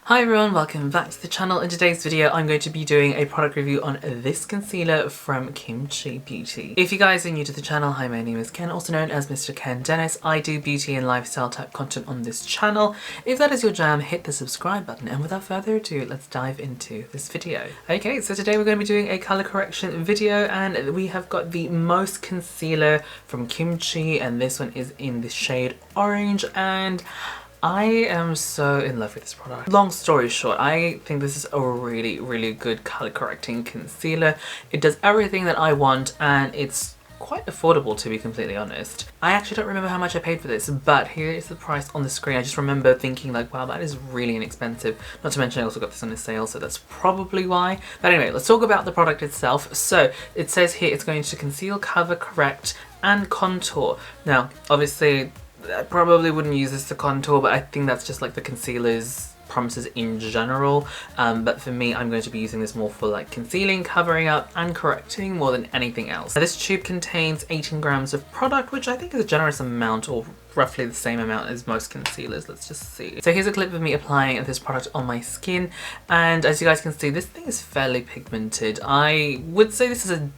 Hi everyone, welcome back to the channel. In today's video I'm going to be doing a product review on this concealer from Kimchi Beauty. If you guys are new to the channel, hi, my name is Ken, also known as MrKenDenis. I do beauty and lifestyle type content on this channel. If that is your jam, hit the subscribe button, and without further ado, let's dive into this video. Okay, so today we're going to be doing a colour correction video, and we have got the Most concealer from Kimchi, and this one is in the shade Orange, and I am so in love with this product. Long story short, I think this is a really good color correcting concealer. It does everything that I want, and it's quite affordable, to be completely honest. I actually don't remember how much I paid for this, but here is the price on the screen. I just remember thinking like, wow, that is really inexpensive. Not to mention I also got this on a sale, so that's probably why. But anyway, let's talk about the product itself. So it says here it's going to conceal, cover, correct, and contour. Now, obviously, I probably wouldn't use this to contour, but I think that's just like the concealer's promises in general. But for me, I'm going to be using this more for like concealing, covering up, and correcting more than anything else. Now, this tube contains 18 grams of product, which I think is a generous amount, or roughly the same amount as most concealers. Let's just see. So here's a clip of me applying this product on my skin, and as you guys can see, this thing is fairly pigmented. I would say this is a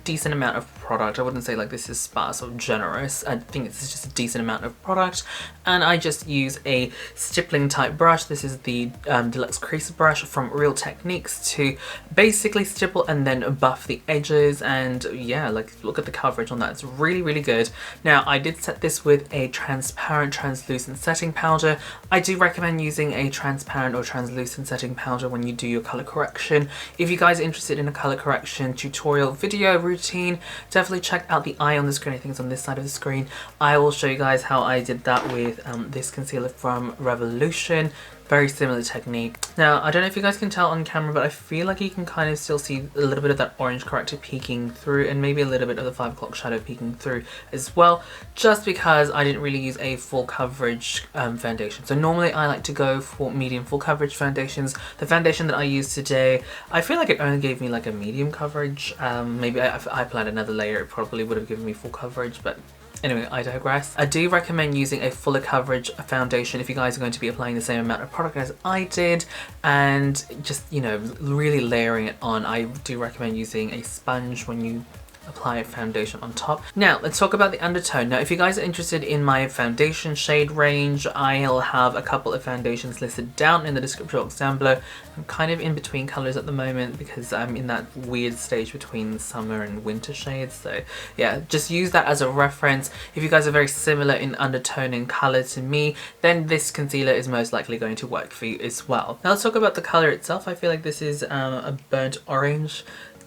decent amount of product. I wouldn't say like this is sparse or generous. I think this is just a decent amount of product, and I just use a stippling type brush. This is the deluxe crease brush from Real Techniques to basically stipple and then buff the edges, and yeah, like look at the coverage on that. It's really good. Now, I did set this with a transparent translucent setting powder. I do recommend using a transparent or translucent setting powder when you do your color correction. If you guys are interested in a color correction tutorial video routine, definitely check out the eye on the screen. I think it's on this side of the screen. I will show you guys how I did that with this concealer from Revolution. Very similar technique. Now, I don't know if you guys can tell on camera, but I feel like you can kind of still see a little bit of that orange corrector peeking through, and maybe a little bit of the 5 o'clock shadow peeking through as well, just because I didn't really use a full coverage foundation. So normally I like to go for medium full coverage foundations. The foundation that I used today, I feel like it only gave me like a medium coverage. Maybe if I applied another layer, it probably would have given me full coverage, but anyway, I digress. I do recommend using a fuller coverage foundation if you guys are going to be applying the same amount of product as I did, and just, you know, really layering it on. I do recommend using a sponge when you apply a foundation on top. Now, let's talk about the undertone. Now, if you guys are interested in my foundation shade range, I'll have a couple of foundations listed down in the description box down below. I'm kind of in between colors at the moment because I'm in that weird stage between summer and winter shades. So yeah, just use that as a reference. If you guys are very similar in undertone and color to me, then this concealer is most likely going to work for you as well. Now, let's talk about the color itself. I feel like this is a burnt orange.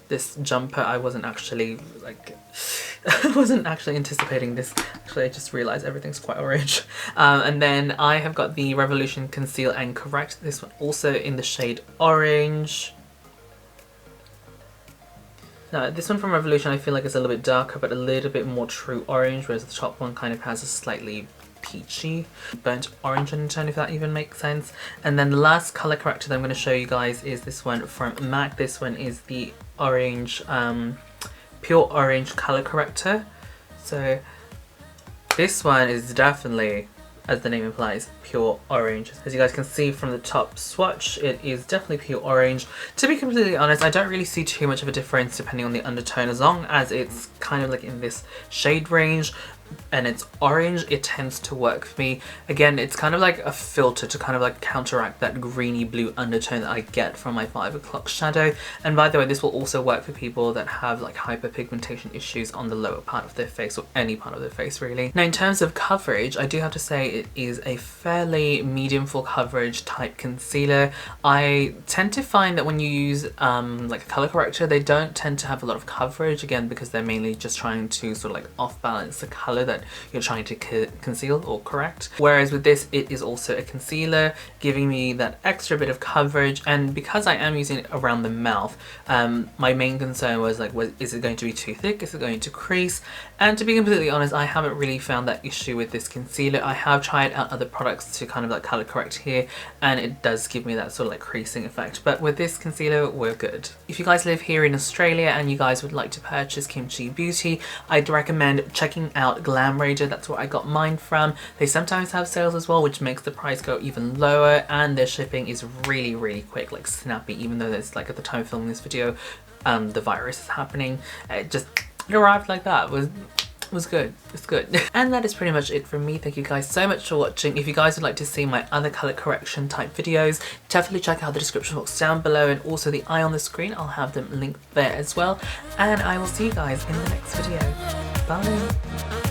This jumper, I wasn't actually like I wasn't actually anticipating this. Actually, I just realized everything's quite orange. And then I have got the Revolution Conceal and Correct, this one also in the shade Orange. Now, this one from Revolution I feel like is a little bit darker, but a little bit more true orange, whereas the top one kind of has a slightly peachy burnt orange undertone, if that even makes sense. And then the last color corrector that I'm going to show you guys is this one from MAC. This one is the orange, pure orange color corrector. So this one is definitely, as the name implies, pure orange. As you guys can see from the top swatch, it is definitely pure orange. To be completely honest, I don't really see too much of a difference depending on the undertone. As long as it's kind of like in this shade range and it's orange, it tends to work for me. Again, it's kind of like a filter to kind of like counteract that greeny blue undertone that I get from my 5 o'clock shadow. And by the way, this will also work for people that have like hyperpigmentation issues on the lower part of their face, or any part of their face really. Now, in terms of coverage, I do have to say it is a fairly medium full coverage type concealer. I tend to find that when you use like a color corrector, they don't tend to have a lot of coverage, again because they're mainly just trying to sort of like off balance the color that you're trying to conceal or correct. Whereas with this, it is also a concealer, giving me that extra bit of coverage. And because I am using it around the mouth, my main concern was like, is it going to be too thick? Is it going to crease? And to be completely honest, I haven't really found that issue with this concealer. I have tried out other products to kind of like color correct here, and it does give me that sort of like creasing effect. But with this concealer, we're good. If you guys live here in Australia and you guys would like to purchase Kimchi Beauty, I'd recommend checking out Glam Raider. That's where I got mine from. They sometimes have sales as well, which makes the price go even lower, and their shipping is really quick, like snappy, even though it's like at the time of filming this video the virus is happening. It arrived like that. It was good. It's good. And that is pretty much it from me. Thank you guys so much for watching. If you guys would like to see my other color correction type videos, definitely check out the description box down below, and also the eye on the screen. I'll have them linked there as well. And I will see you guys in the next video. Bye.